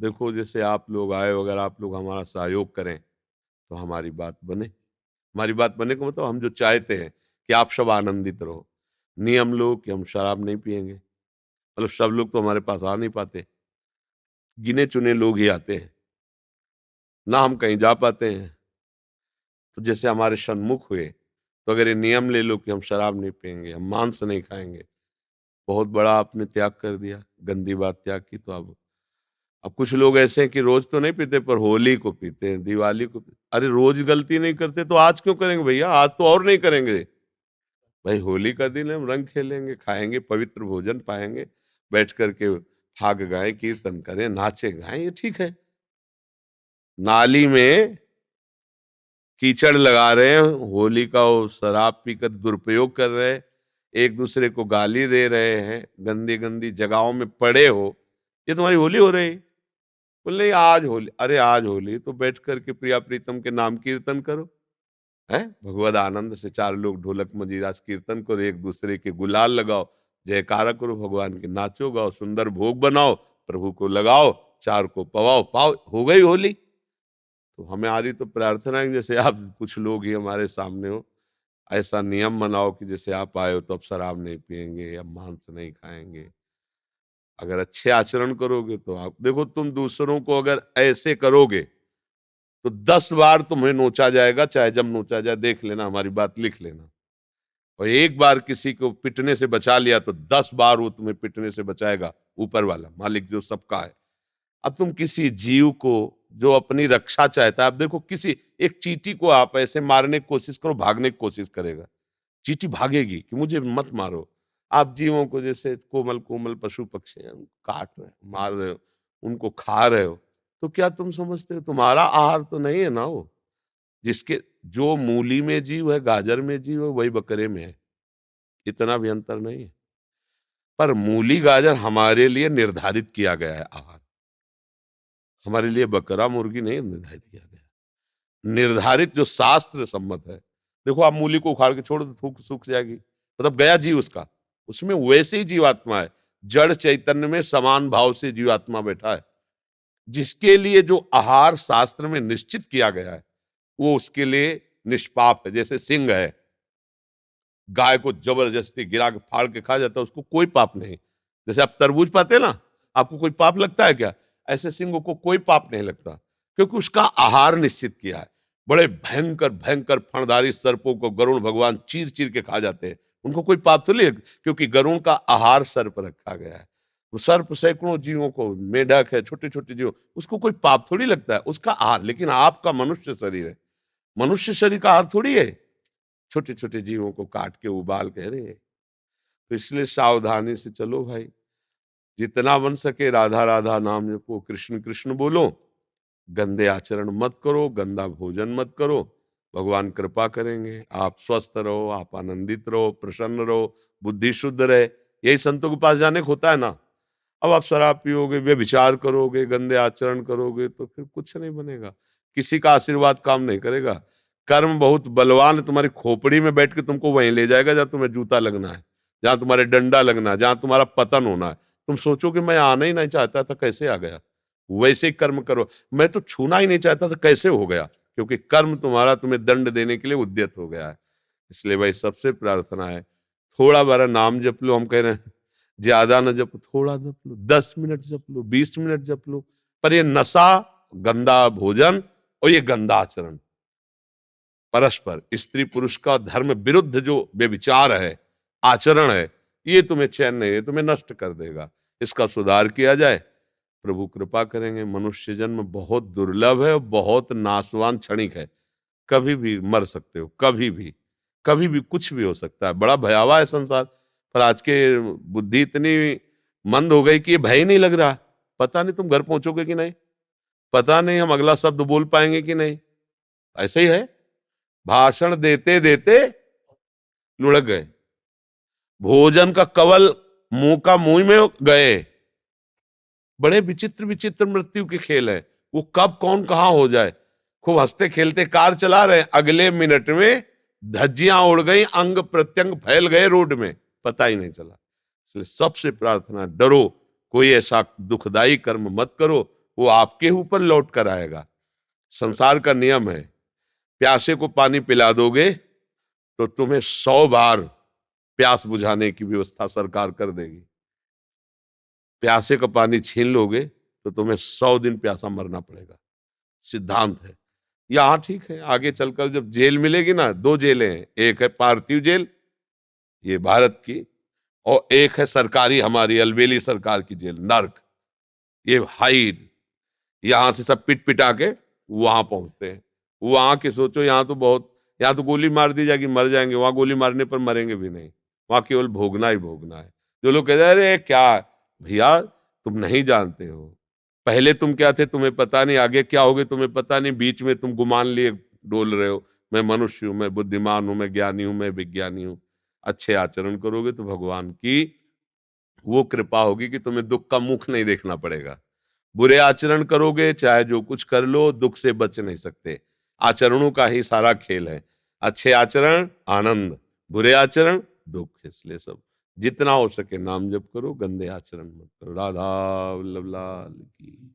देखो जैसे आप लोग आए, अगर आप लोग हमारा सहयोग करें तो हमारी बात बने। हमारी बात बने का मतलब हम जो चाहते हैं कि आप सब आनंदित रहो। नियम लो कि हम शराब नहीं पिएँगे, मतलब सब लोग तो हमारे पास आ नहीं पाते, गिने-चुने लोग ही आते हैं, ना हम कहीं जा पाते हैं। तो जैसे हमारे सन्मुख हुए, तो अगर ये नियम ले लो कि हम शराब नहीं पिएँगे, हम मांस नहीं खाएँगे, बहुत बड़ा आपने त्याग कर दिया, गंदी बात त्याग की। तो अब कुछ लोग ऐसे हैं कि रोज तो नहीं पीते पर होली को पीते हैं, दिवाली को अरे रोज गलती नहीं करते तो आज क्यों करेंगे भैया? आज तो और नहीं करेंगे। भाई होली का दिन है, हम रंग खेलेंगे, खाएँगे, पवित्र भोजन पाएँगे, बैठ कर के फाग गाएँ, कीर्तन करें, नाचे गाएँ, ये ठीक है। नाली में कीचड़ लगा रहे हैं, होली का वो शराब पीकर दुरुपयोग कर रहे हैं, एक दूसरे को गाली दे रहे हैं, गंदी-गंदी जगहों में पड़े हो, ये तुम्हारी होली हो रही। बोले नहीं आज होली, अरे आज होली तो बैठ कर के प्रिया प्रीतम के नाम कीर्तन करो, हैं भगवद आनंद से चार लोग ढोलक मंजीरा से कीर्तन करो, एक दूसरे के गुलाल लगाओ, जयकारा करो, भगवान के नाचो गाओ, सुंदर भोग बनाओ, प्रभु को लगाओ, चार को पवाओ, पाओ, हो गई होली। तो हमारी तो प्रार्थना है कि जैसे आप कुछ लोग ही हमारे सामने हो, ऐसा नियम बनाओ कि जैसे आप आए हो तो अब शराब नहीं पिएंगे, अब मांस नहीं खाएंगे। अगर अच्छे आचरण करोगे तो आप देखो, तुम दूसरों को अगर ऐसे करोगे तो 10 बार तुम्हें नोचा जाएगा, चाहे जब नोचा जाए, देख लेना, हमारी बात लिख लेना। और एक बार किसी को पिटने से बचा लिया तो 10 बार वो तुम्हें पिटने से बचाएगा, ऊपर वाला मालिक जो सबका है। अब तुम किसी जीव को जो अपनी रक्षा चाहता है, अब देखो किसी एक चींटी को आप ऐसे मारने की कोशिश करो, भागने की कोशिश करेगा, चींटी भागेगी कि मुझे मत मारो। आप जीवों को जैसे कोमल कोमल पशु पक्षी हैं, काट रहे हो, मार रहे हो, उनको खा रहे हो, तो क्या तुम समझते हो तुम्हारा आहार तो नहीं है ना वो? जिसके जो मूली में जीव है, गाजर में जीव है, वही बकरे में है, इतना भी अंतर नहीं है। पर मूली गाजर हमारे लिए निर्धारित किया गया है आहार, हमारे लिए बकरा मुर्गी नहीं निर्धारित किया गया। निर्धारित जो शास्त्र सम्मत है, देखो आप मूली को उखाड़ के छोड़ दो, सूख सूख जाएगी, मतलब गया जीव उसका। उसमें वैसे ही जीवात्मा है, जड़ चैतन्य में समान भाव से जीवात्मा बैठा है। जिसके लिए जो आहार शास्त्र में निश्चित किया गया है, वो उसके लिए निष्पाप है। जैसे सिंह है, गाय को जबरदस्ती गिरा के फाड़ के खा जाता है, उसको कोई पाप नहीं। जैसे आप तरबूज पाते हैं ना, आपको कोई पाप लगता है क्या? ऐसे सिंह को कोई पाप नहीं लगता, क्योंकि उसका आहार निश्चित किया है। बड़े भयंकर भयंकर फणधारी सर्पों को गरुण भगवान चीर चीर के खा जाते हैं, उनको कोई पाप तो नहीं, क्योंकि गरुण का आहार सर्प रखा गया है। वो सर्प सैकड़ों जीवों को, मेढक है, छोटे छोटे जीव, उसको कोई पाप थोड़ी लगता है, उसका आहार। लेकिन आपका मनुष्य शरीर है, मनुष्य शरीर का आहार थोड़ी है छोटे छोटे जीवों को काट के उबाल के। अरे तो इसलिए सावधानी से चलो भाई, जितना बन सके राधा राधा नाम जपो, कृष्ण कृष्ण बोलो, गंदे आचरण मत करो, गंदा भोजन मत करो, भगवान कृपा करेंगे, आप स्वस्थ रहो, आप आनंदित रहो, प्रसन्न रहो, बुद्धि शुद्ध रहे। यही संतों के पास जाने को होता है ना। अब आप शराब पियोगे, व्यभिचार करोगे, गंदे आचरण करोगे तो फिर कुछ नहीं बनेगा, किसी का आशीर्वाद काम नहीं करेगा। कर्म बहुत बलवान है, तुम्हारी खोपड़ी में बैठ के तुमको वहीं ले जाएगा जहां तुम्हें जूता लगना है, जहां तुम्हारे डंडा लगना है, जहां तुम्हारा पतन होना है। तुम सोचो कि मैं आना ही नहीं चाहता था, कैसे आ गया? वैसे ही कर्म करो, मैं तो छूना ही नहीं चाहता था, कैसे हो गया? क्योंकि कर्म तुम्हारा तुम्हें दंड देने के लिए उद्यत हो गया है। इसलिए भाई सबसे प्रार्थना है, थोड़ा बारा नाम जप लो, हम कह रहे हैं ज्यादा न जप, थोड़ा जप लो, 10 मिनट जप लो, 20 मिनट जप लो। पर ये नशा, गंदा भोजन और ये गंदा आचरण, परस्पर स्त्री पुरुष का धर्म विरुद्ध जो व्यभिचार है, आचरण है, ये तुम्हें चैन नहीं है, तुम्हें नष्ट कर देगा। इसका सुधार किया जाए, प्रभु कृपा करेंगे। मनुष्य जन्म बहुत दुर्लभ है और बहुत नाशवान क्षणिक है, कभी भी मर सकते हो, कभी भी, कभी भी कुछ भी हो सकता है। बड़ा भयावह है संसार, पर आज के बुद्धि इतनी मंद हो गई कि ये भय ही नहीं लग रहा। पता नहीं तुम घर पहुंचोगे कि नहीं, पता नहीं हम अगला शब्द बोल पाएंगे कि नहीं। ऐसे ही है, भाषण देते देते लुढ़क गए, भोजन का कवल मुंह का मुंह में गए। बड़े विचित्र विचित्र मृत्यु के खेल है, वो कब कौन कहां हो जाए। खूब हंसते खेलते कार चला रहे, अगले मिनट में धज्जियां उड़ गई, अंग प्रत्यंग फैल गए रोड में, पता ही नहीं चला। इसलिए सबसे प्रार्थना, डरो, कोई ऐसा दुखदाई कर्म मत करो वो आपके ऊपर लौट कर आएगा। संसार का नियम है, प्यासे को पानी पिला दोगे तो तुम्हें 100 बार प्यास बुझाने की व्यवस्था सरकार कर देगी। प्यासे का पानी छीन लोगे तो तुम्हें 100 दिन प्यासा मरना पड़ेगा। सिद्धांत है। यहाँ ठीक है, आगे चलकर जब जेल मिलेगी ना, 2 जेलें हैं, एक है पार्थिव जेल, ये भारत की, और एक है सरकारी, हमारी अलबेली सरकार की जेल, नर्क, ये हाई। यहां से सब पिट पिटा के वहां पहुंचते हैं। वहां के सोचो, यहाँ तो बहुत, यहाँ तो गोली मार दी जाएगी मर जाएंगे, वहां गोली मारने पर मरेंगे भी नहीं, वहां केवल भोगना ही भोगना है। जो लोग कहते हैं अरे क्या भैया तुम नहीं जानते हो, पहले तुम क्या थे तुम्हें पता नहीं, आगे क्या होगे तुम्हें पता नहीं, बीच में तुम गुमान लिए डोल रहे हो। मैं मनुष्य हूं, मैं बुद्धिमान हूं, मैं ज्ञानी हूं, मैं विज्ञानी हूं। अच्छे आचरण करोगे तो भगवान की वो कृपा होगी कि तुम्हें दुख का मुख नहीं देखना पड़ेगा। बुरे आचरण करोगे चाहे जो कुछ कर लो, दुख से बच नहीं सकते। आचरणों का ही सारा खेल है। अच्छे आचरण आनंद, बुरे आचरण दुख। इसलिए सब जितना हो सके नाम जप करो, गंदे आचरण मत करो। राधा वल्लभ लाल की।